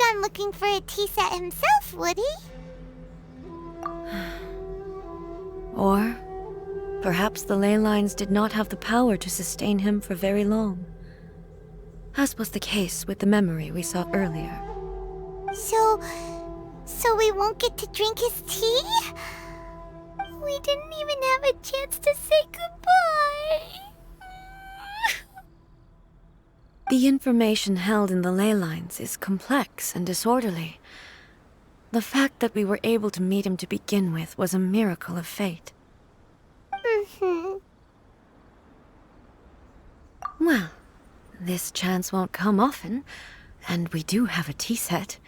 on looking for a tea set himself, would he? Or perhaps the ley lines did not have the power to sustain him for very long, as was the case with the memory we saw earlier. So we won't get to drink his tea? We didn't even have a chance to say goodbye. The information held in the ley lines is complex and disorderly. The fact that we were able to meet him to begin with was a miracle of fate. Well, this chance won't come often, and we do have a tea set.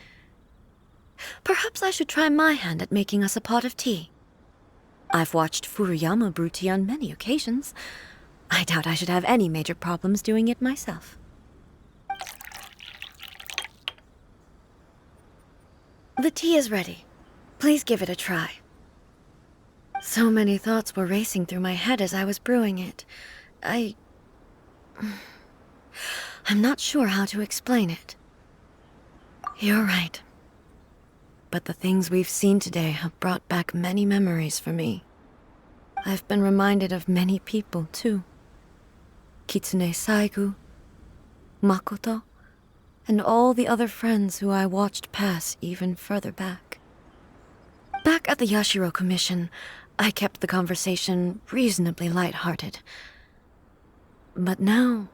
Perhaps I should try my hand at making us a pot of tea. I've watched Furuyama brew tea on many occasions. I doubt I should have any major problems doing it myself. The tea is ready. Please give it a try. So many thoughts were racing through my head as I was brewing it. I'm not sure how to explain it. You're right. But the things we've seen today have brought back many memories for me. I've been reminded of many people, too. Kitsune Saigu, Makoto, and all the other friends who I watched pass even further back. Back at the Yashiro Commission, I kept the conversation reasonably light-hearted. But now,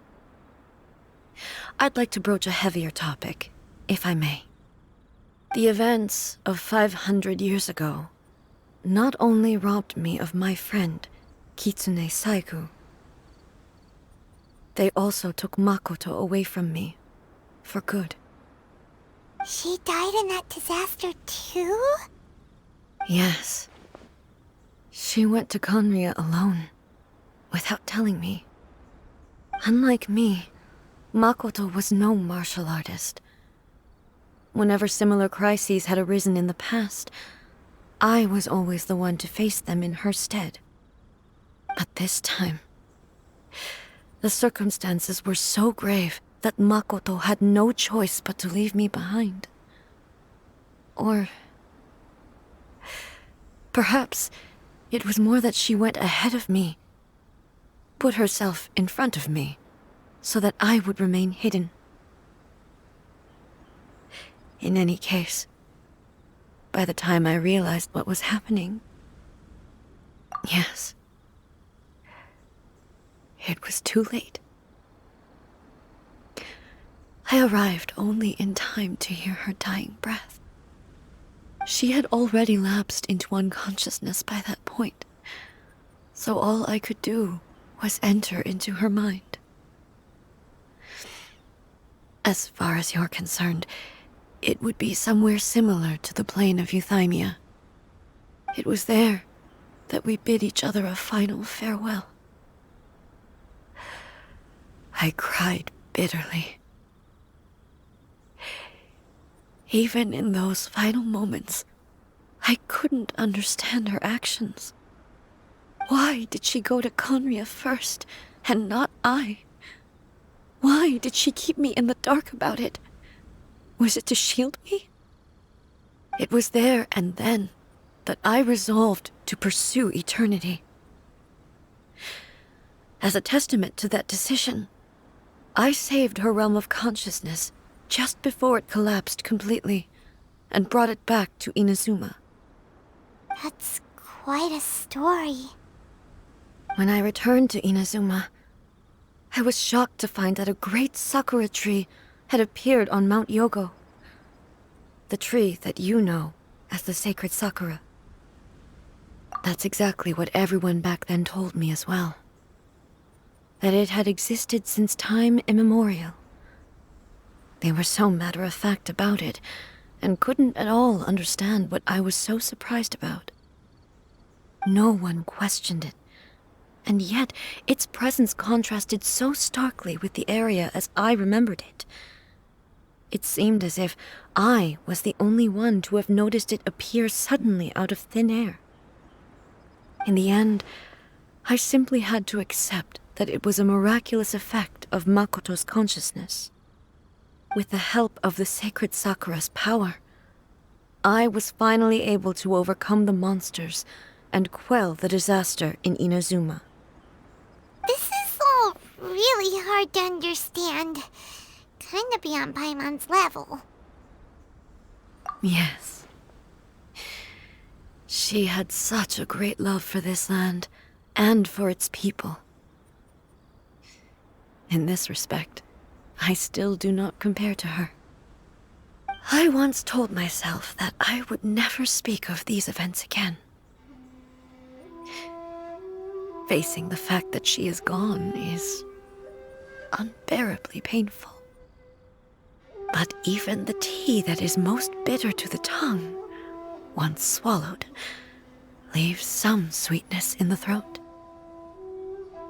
I'd like to broach a heavier topic, if I may. The events of 500 years ago not only robbed me of my friend, Kitsune Saigu, they also took Makoto away from me, for good. She died in that disaster too? Yes. She went to Conria alone, without telling me. Unlike me, Makoto was no martial artist. Whenever similar crises had arisen in the past, I was always the one to face them in her stead. But this time, the circumstances were so grave that Makoto had no choice but to leave me behind. Or perhaps it was more that she went ahead of me, put herself in front of me, so that I would remain hidden. In any case, by the time I realized what was happening, yes, it was too late. I arrived only in time to hear her dying breath. She had already lapsed into unconsciousness by that point, so all I could do was enter into her mind. As far as you're concerned, it would be somewhere similar to the plane of Euthymia. It was there that we bid each other a final farewell. I cried bitterly. Even in those final moments, I couldn't understand her actions. Why did she go to Conria first, and not I? Why did she keep me in the dark about it? Was it to shield me? It was there and then that I resolved to pursue eternity. As a testament to that decision, I saved her realm of consciousness just before it collapsed completely, and brought it back to Inazuma. That's quite a story. When I returned to Inazuma, I was shocked to find that a great sakura tree had appeared on Mount Yogo. The tree that you know as the sacred sakura. That's exactly what everyone back then told me as well. That it had existed since time immemorial. They were so matter-of-fact about it, and couldn't at all understand what I was so surprised about. No one questioned it, and yet its presence contrasted so starkly with the area as I remembered it. It seemed as if I was the only one to have noticed it appear suddenly out of thin air. In the end, I simply had to accept that it was a miraculous effect of Makoto's consciousness. With the help of the sacred Sakura's power, I was finally able to overcome the monsters and quell the disaster in Inazuma. This is all really hard to understand. Kinda beyond Paimon's level. Yes. She had such a great love for this land, and for its people. In this respect, I still do not compare to her. I once told myself that I would never speak of these events again. Facing the fact that she is gone is unbearably painful. But even the tea that is most bitter to the tongue, once swallowed, leaves some sweetness in the throat.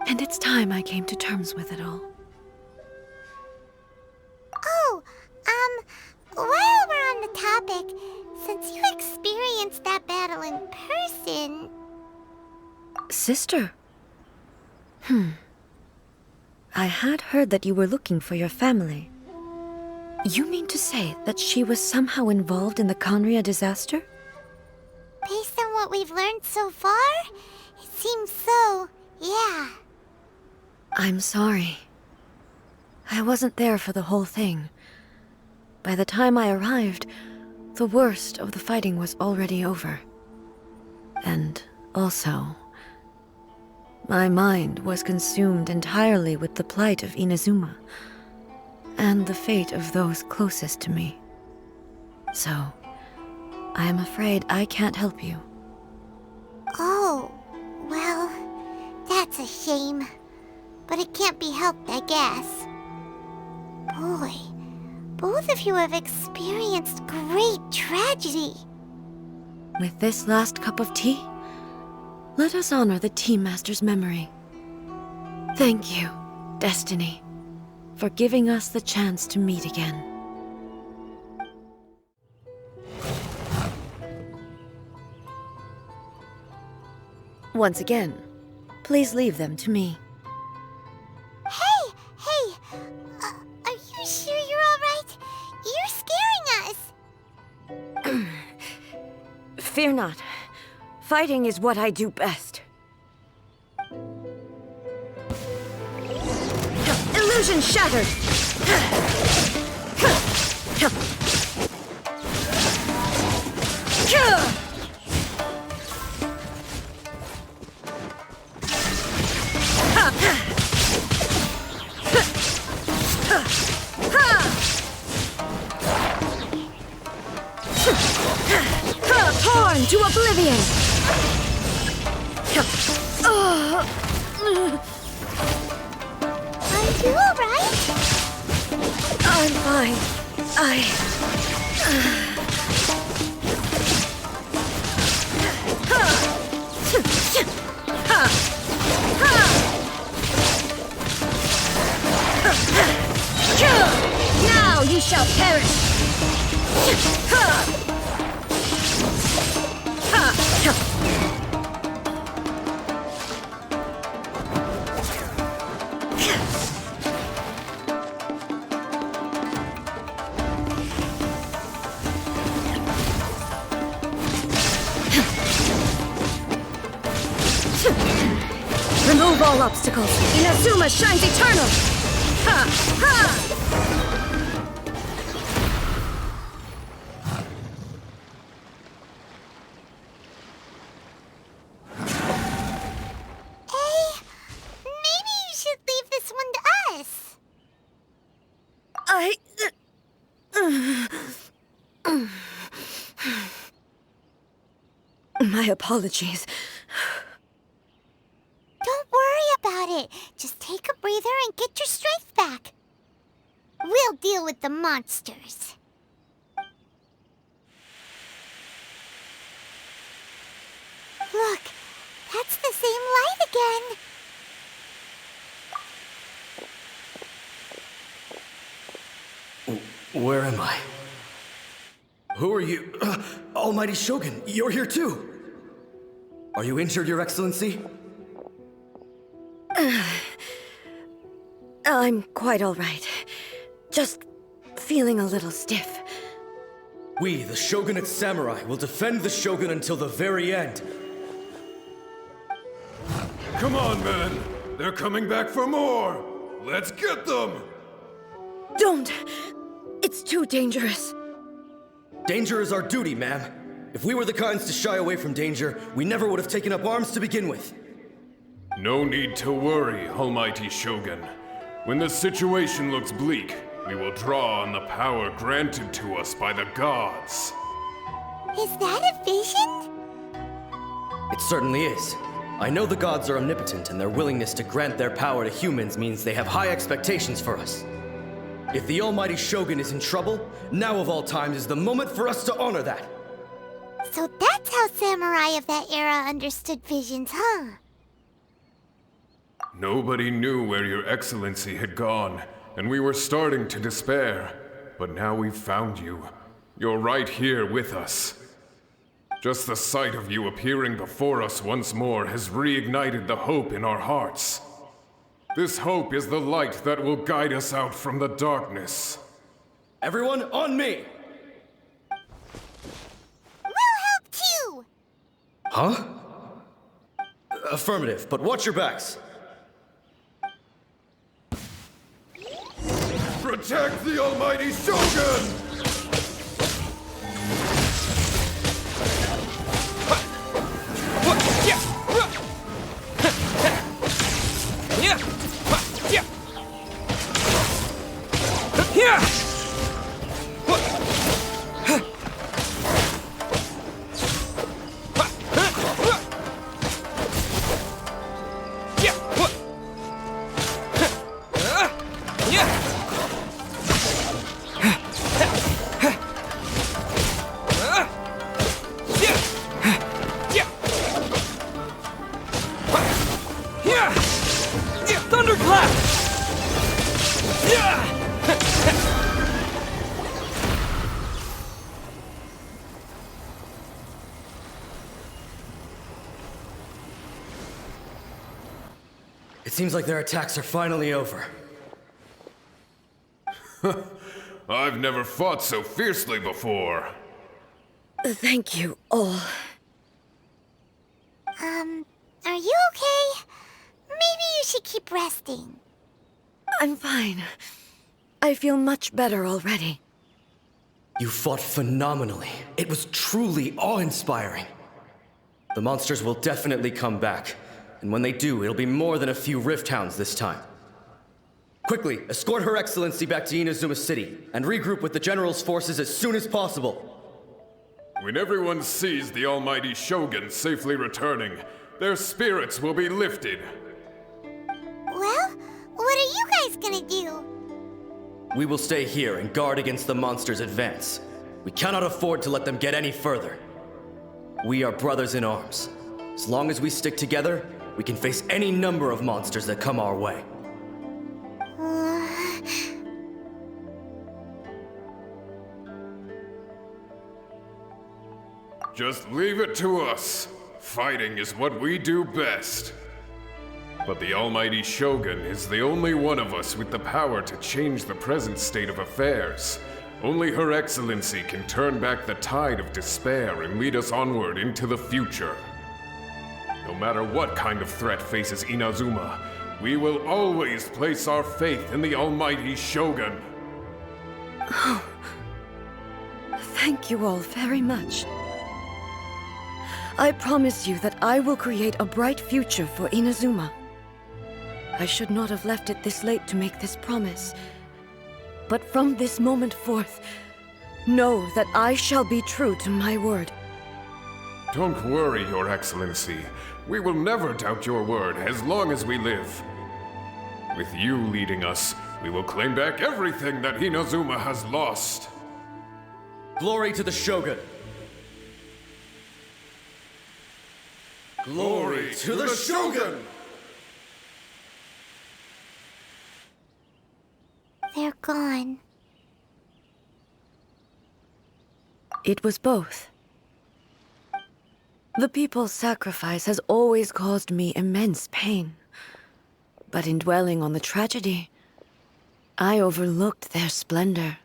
And it's time I came to terms with it all. Oh, while we're on the topic, since you experienced that battle in person... Sister? I had heard that you were looking for your family. You mean to say that she was somehow involved in the Conria disaster? Based on what we've learned so far, it seems so, yeah. I'm sorry. I wasn't there for the whole thing. By the time I arrived, the worst of the fighting was already over. And also, my mind was consumed entirely with the plight of Inazuma, and the fate of those closest to me. So, I am afraid I can't help you. Oh, well, that's a shame. But it can't be helped, I guess. Boy, both of you have experienced great tragedy. With this last cup of tea, let us honor the Tea Master's memory. Thank you, Destiny, for giving us the chance to meet again. Once again, please leave them to me. Hey, are you sure you're all right? You're scaring us. Fear not. Fighting is what I do best. Illusion shattered! Torn to oblivion! Are you alright? I'm fine. Now you shall perish! Remove all obstacles. Inazuma shines eternal! Ha! Ha! Maybe you should leave this one to us. My apologies. Don't worry about it. Just take a breather and get your strength back. We'll deal with the monsters. Look, that's the same light again. Where am I? Who are you? Almighty Shogun, you're here too! Are you injured, Your Excellency? I'm quite all right. Just feeling a little stiff. We, the Shogunate Samurai, will defend the Shogun until the very end. Come on, men! They're coming back for more! Let's get them! Don't! It's too dangerous. Danger is our duty, ma'am. If we were the kinds to shy away from danger, we never would have taken up arms to begin with. No need to worry, Almighty Shogun. When the situation looks bleak, we will draw on the power granted to us by the gods. Is that a vision? It certainly is. I know the gods are omnipotent, and their willingness to grant their power to humans means they have high expectations for us. If the Almighty Shogun is in trouble, now of all times is the moment for us to honor that. So that's how samurai of that era understood visions, huh? Nobody knew where your excellency had gone, and we were starting to despair. But now we've found you. You're right here with us. Just the sight of you appearing before us once more has reignited the hope in our hearts. This hope is the light that will guide us out from the darkness. Everyone, on me! We'll help too! Huh? Affirmative, but watch your backs. Protect the Almighty Shogun! It seems like their attacks are finally over. I've never fought so fiercely before. Thank you all. Are you okay? Maybe you should keep resting. I'm fine. I feel much better already. You fought phenomenally. It was truly awe-inspiring. The monsters will definitely come back. And when they do, it'll be more than a few rifthounds this time. Quickly, escort Her Excellency back to Inazuma City, and regroup with the General's forces as soon as possible. When everyone sees the Almighty Shogun safely returning, their spirits will be lifted. Well, what are you guys gonna do? We will stay here and guard against the monsters' advance. We cannot afford to let them get any further. We are brothers in arms. As long as we stick together, we can face any number of monsters that come our way. Just leave it to us. Fighting is what we do best. But the Almighty Shogun is the only one of us with the power to change the present state of affairs. Only Her Excellency can turn back the tide of despair and lead us onward into the future. No matter what kind of threat faces Inazuma, we will always place our faith in the Almighty Shogun. Oh. Thank you all very much. I promise you that I will create a bright future for Inazuma. I should not have left it this late to make this promise. But from this moment forth, know that I shall be true to my word. Don't worry, Your Excellency. We will never doubt your word as long as we live. With you leading us, we will claim back everything that Inazuma has lost. Glory to the Shogun! Glory to the Shogun! They're gone. It was both. The people's sacrifice has always caused me immense pain. But in dwelling on the tragedy, I overlooked their splendor.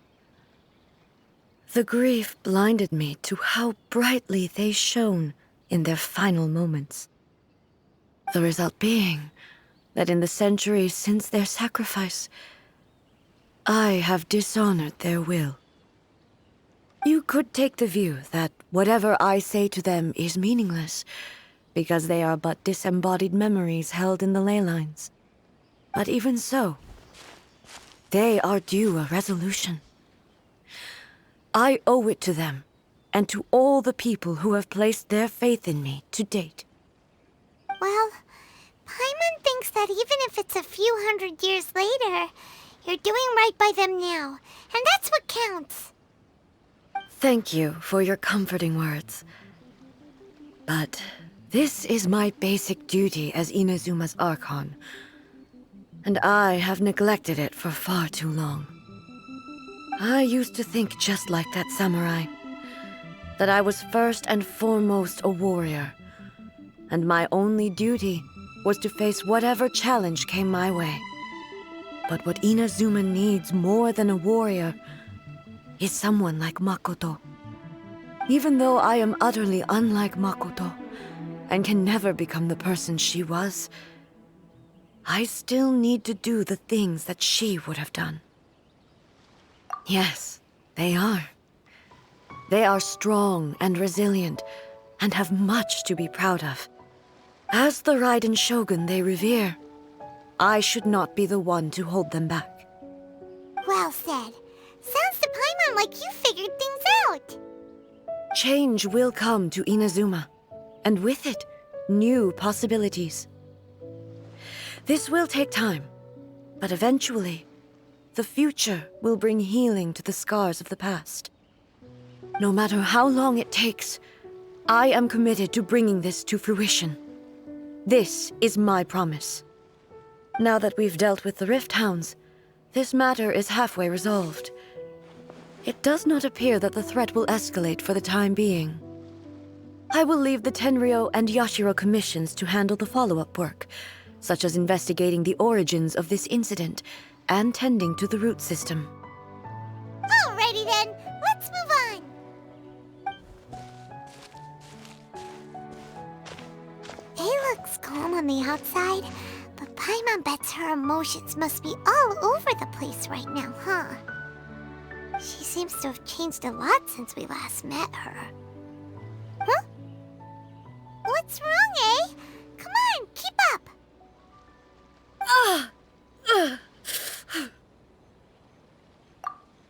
The grief blinded me to how brightly they shone in their final moments. The result being that in the centuries since their sacrifice, I have dishonored their will. You could take the view that whatever I say to them is meaningless, because they are but disembodied memories held in the ley lines. But even so, they are due a resolution. I owe it to them, and to all the people who have placed their faith in me to date. Well, Paimon thinks that even if it's a few hundred years later, you're doing right by them now, and that's what counts. Thank you for your comforting words. But this is my basic duty as Inazuma's Archon, and I have neglected it for far too long. I used to think just like that samurai, that I was first and foremost a warrior, and my only duty was to face whatever challenge came my way. But what Inazuma needs more than a warrior is someone like Makoto. Even though I am utterly unlike Makoto, and can never become the person she was, I still need to do the things that she would have done. Yes, they are. They are strong and resilient, and have much to be proud of. As the Raiden Shogun they revere, I should not be the one to hold them back. Well said. Sounds to Paimon like you figured things out. Change will come to Inazuma, and with it, new possibilities. This will take time, but eventually, the future will bring healing to the scars of the past. No matter how long it takes, I am committed to bringing this to fruition. This is my promise. Now that we've dealt with the rifthounds, this matter is halfway resolved. It does not appear that the threat will escalate for the time being. I will leave the Tenryo and Yashiro commissions to handle the follow-up work, such as investigating the origins of this incident and tending to the root system. Alrighty then, let's move on. Ei looks calm on the outside, but Paimon bets her emotions must be all over the place right now, huh? She seems to have changed a lot since we last met her. Huh? What's wrong, eh? Come on, keep up!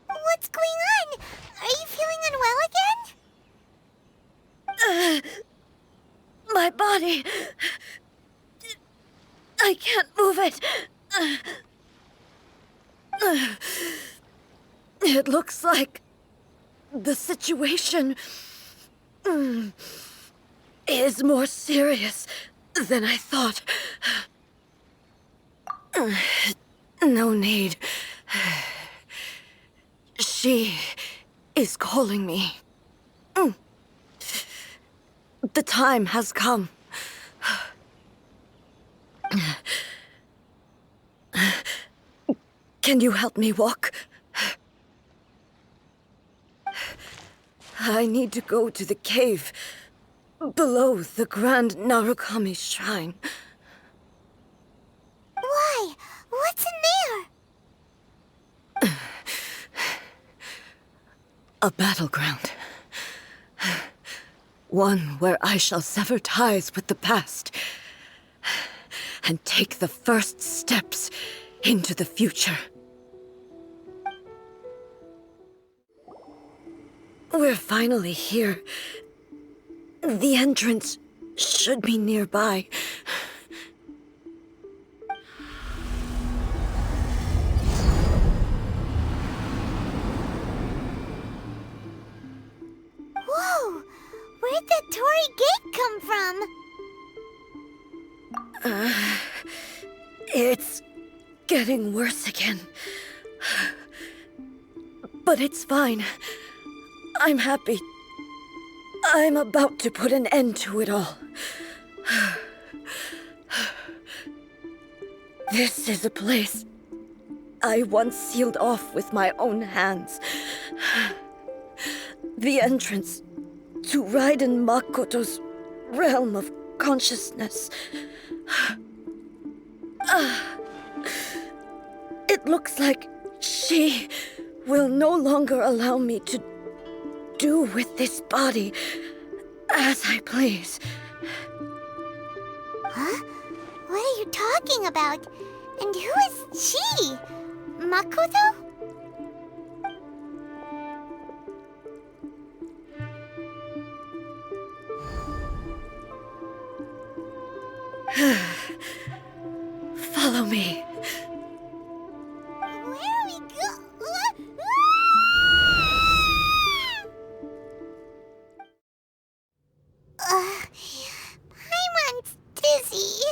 What's going on? Are you feeling unwell again? My body... I can't move it. It looks like the situation is more serious than I thought. No need. She is calling me. The time has come. Can you help me walk? I need to go to the cave below the Grand Narukami Shrine. Why? What's in there? A battleground. One where I shall sever ties with the past and take the first steps into the future. We're finally here. The entrance should be nearby. Whoa! Where'd that Torii gate come from? It's getting worse again. But it's fine. I'm happy. I'm about to put an end to it all. This is a place I once sealed off with my own hands. the entrance to Raiden Makoto's realm of consciousness. It looks like she will no longer allow me to do with this body as I please. Huh? What are you talking about? And who is she? Makoto? Follow me. Where are we Paimon's dizzy.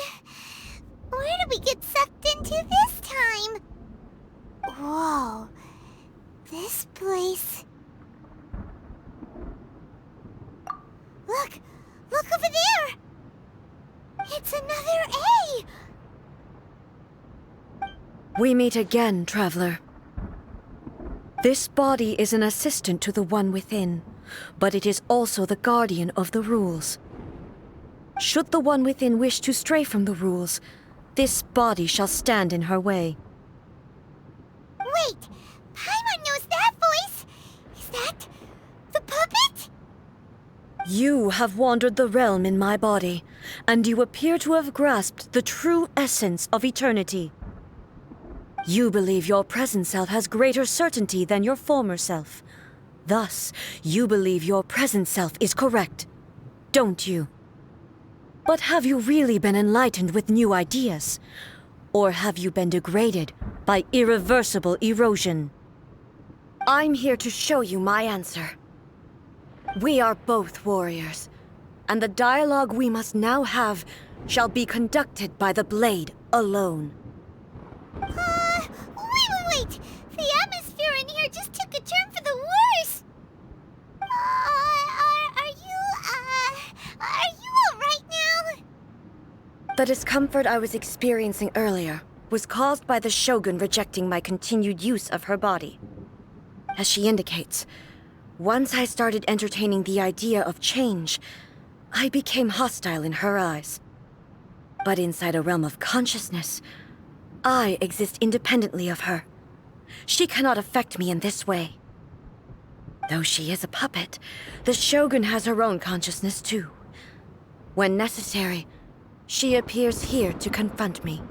Where did we get sucked into this time? Whoa. This place... Look! Look over there! It's another A! We meet again, traveler. This body is an assistant to the one within, but it is also the guardian of the rules. Should the one within wish to stray from the rules, this body shall stand in her way. Wait! Paimon knows that voice! Is that... the puppet? You have wandered the realm in my body, and you appear to have grasped the true essence of eternity. You believe your present self has greater certainty than your former self. Thus, you believe your present self is correct, don't you? But have you really been enlightened with new ideas? Or have you been degraded by irreversible erosion? I'm here to show you my answer. We are both warriors, and the dialogue we must now have shall be conducted by the blade alone. Wait! The atmosphere in here just took a turn for the worse! Are you alright now? The discomfort I was experiencing earlier was caused by the Shogun rejecting my continued use of her body. As she indicates, once I started entertaining the idea of change, I became hostile in her eyes. But inside a realm of consciousness, I exist independently of her. She cannot affect me in this way. Though she is a puppet, the Shogun has her own consciousness too. When necessary, she appears here to confront me.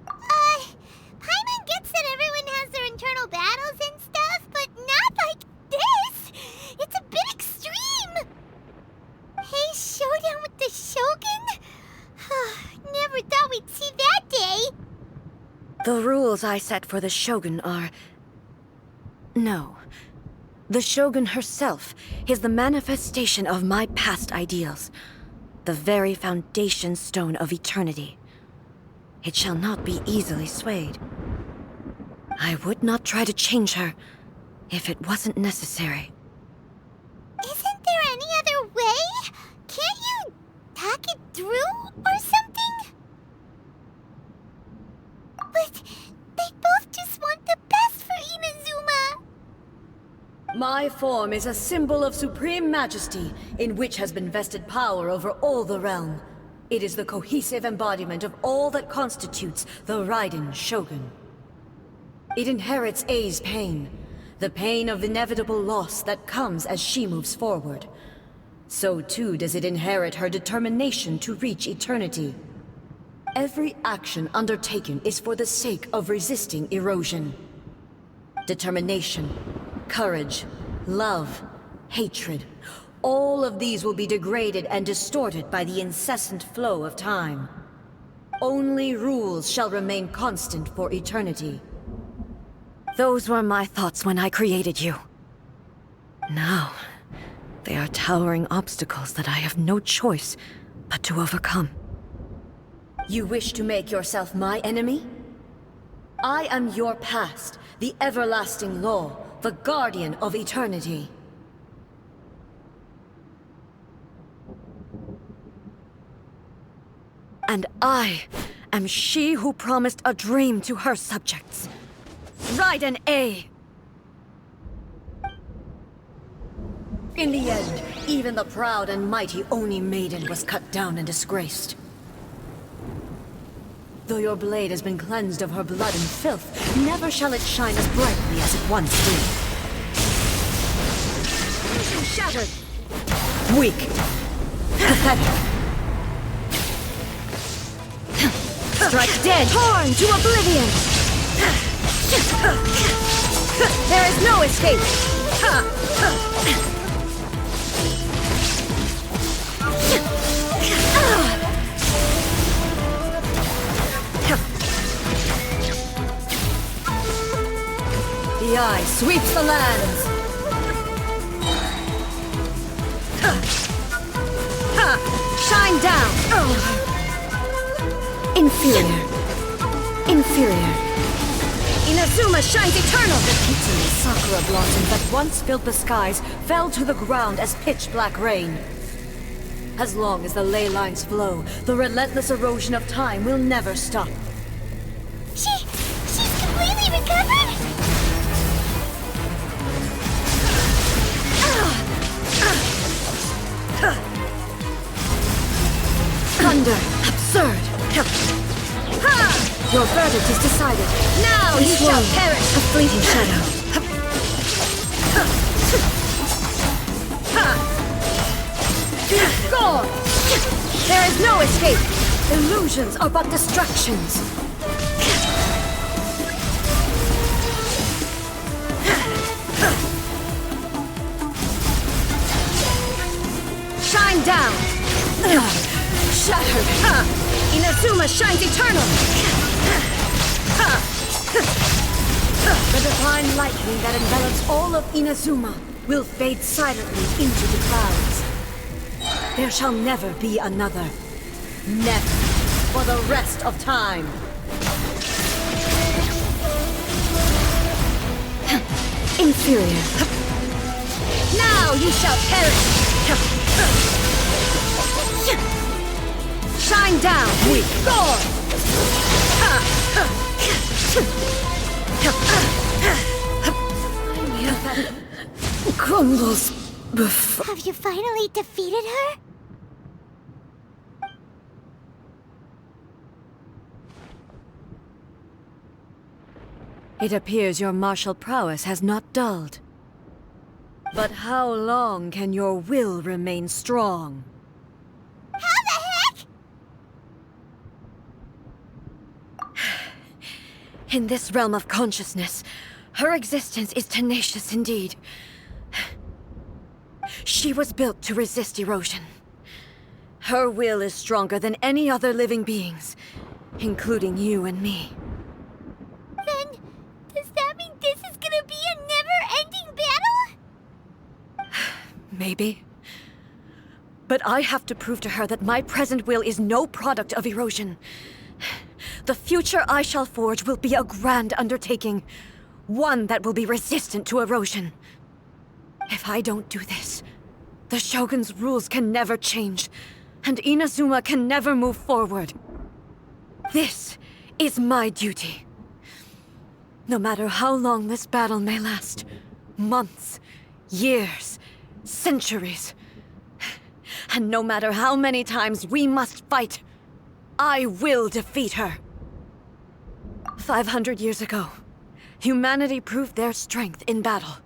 Paimon gets that everyone has their internal battles and stuff, but not like this! It's a bit extreme! Hey, showdown with the Shogun? Never thought we'd see that day! The rules I set for the Shogun are... No. The Shogun herself is the manifestation of my past ideals. The very foundation stone of eternity. It shall not be easily swayed. I would not try to change her if it wasn't necessary. Isn't there any other way? Can't you talk it through or something? But they both just want the best for Inazuma. My form is a symbol of supreme majesty, in which has been vested power over all the realm. It is the cohesive embodiment of all that constitutes the Raiden Shogun. It inherits Ei's pain, the pain of inevitable loss that comes as she moves forward. So too does it inherit her determination to reach eternity. Every action undertaken is for the sake of resisting erosion. Determination, courage, love, hatred, all of these will be degraded and distorted by the incessant flow of time. Only rules shall remain constant for eternity. Those were my thoughts when I created you. Now, they are towering obstacles that I have no choice but to overcome. You wish to make yourself my enemy? I am your past, the everlasting law, the guardian of eternity. And I am she who promised a dream to her subjects. Aether and Ei! In the end, even the proud and mighty Oni Maiden was cut down and disgraced. Though your blade has been cleansed of her blood and filth, never shall it shine as brightly as it once did. Shattered. Weak. Pathetic. Strike dead. Torn to oblivion. There is no escape. The eye sweeps the lands. Shine down. Inferior. Inferior. Inazuma shines eternal. The Kitsune sakura blossoms that once filled the skies fell to the ground as pitch-black rain. As long as the ley lines flow, the relentless erosion of time will never stop. She's completely recovered? Thunder! Absurd! Your verdict is decided. Now you shall perish! A fleeting shadow. Gone! There is no escape! Illusions are but distractions. Shine down! Shattered! Inazuma shines eternal! The divine lightning that envelops all of Inazuma will fade silently into the clouds. There shall never be another. Never. For the rest of time. Inferior. Now you shall perish! Shine down, weak! Gore! Crumbles before... Have you finally defeated her? It appears your martial prowess has not dulled. But how long can your will remain strong? How the heck? In this realm of consciousness, her existence is tenacious indeed. She was built to resist erosion. Her will is stronger than any other living being's, including you and me. Then, does that mean this is gonna be a never-ending battle? Maybe. But I have to prove to her that my present will is no product of erosion. The future I shall forge will be a grand undertaking. One that will be resistant to erosion. If I don't do this, the Shogun's rules can never change, and Inazuma can never move forward. This is my duty. No matter how long this battle may last, months, years, centuries, and no matter how many times we must fight, I will defeat her. 500 years ago, humanity proved their strength in battle.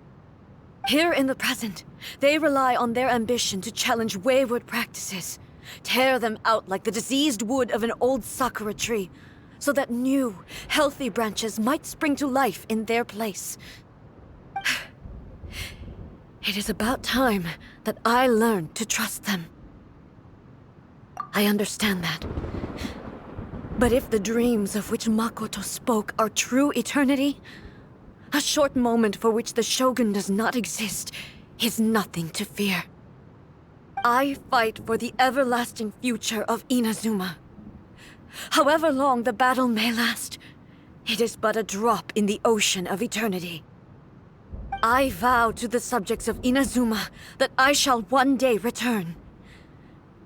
Here in the present, they rely on their ambition to challenge wayward practices, tear them out like the diseased wood of an old sakura tree, so that new, healthy branches might spring to life in their place. It is about time that I learned to trust them. I understand that. But if the dreams of which Makoto spoke are true eternity, a short moment for which the Shogun does not exist is nothing to fear. I fight for the everlasting future of Inazuma. However long the battle may last, it is but a drop in the ocean of eternity. I vow to the subjects of Inazuma that I shall one day return.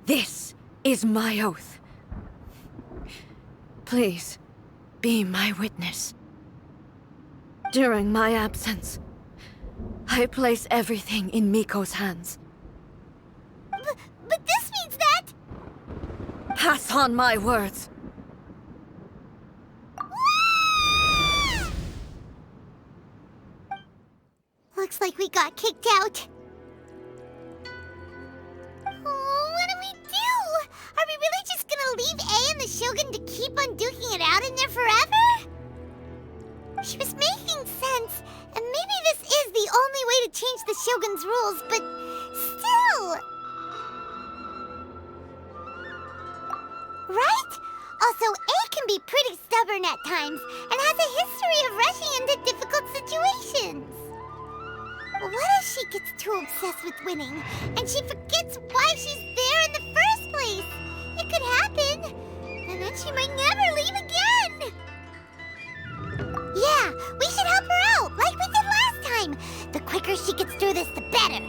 This is my oath. Please, be my witness. During my absence, I place everything in Miko's hands. But this means that... Pass on my words. Looks like we got kicked out. Oh, what do we do? Are we really just gonna leave Ei and the Shogun to keep on duking it out in there forever? She was making sense, and maybe this is the only way to change the Shogun's rules, but still... Right? Also, Ei can be pretty stubborn at times, and has a history of rushing into difficult situations. What if she gets too obsessed with winning, and she forgets why she's there in the first place? It could happen, and then she might never leave again. Yeah, we should help her out, like we did last time. The quicker she gets through this, the better.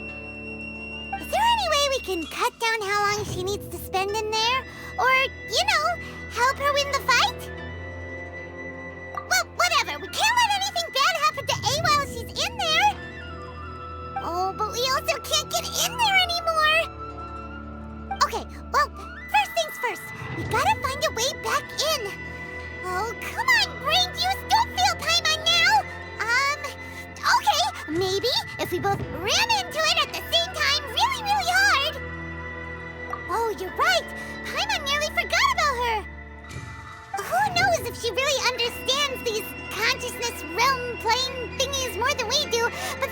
Is there any way we can cut down how long she needs to spend in there? Or, help her win the fight? Well, whatever. We can't let anything bad happen to Ei while she's in there. Oh, but we also can't get in there anymore. Okay, well, first things first. We gotta find a way back in. Oh, come on, brain juice. Don't feel Paimon now. Okay. Maybe if we both ran into it at the same time really, really hard. Oh, you're right. Paimon nearly forgot about her. Who knows if she really understands these consciousness realm playing thingies more than we do, but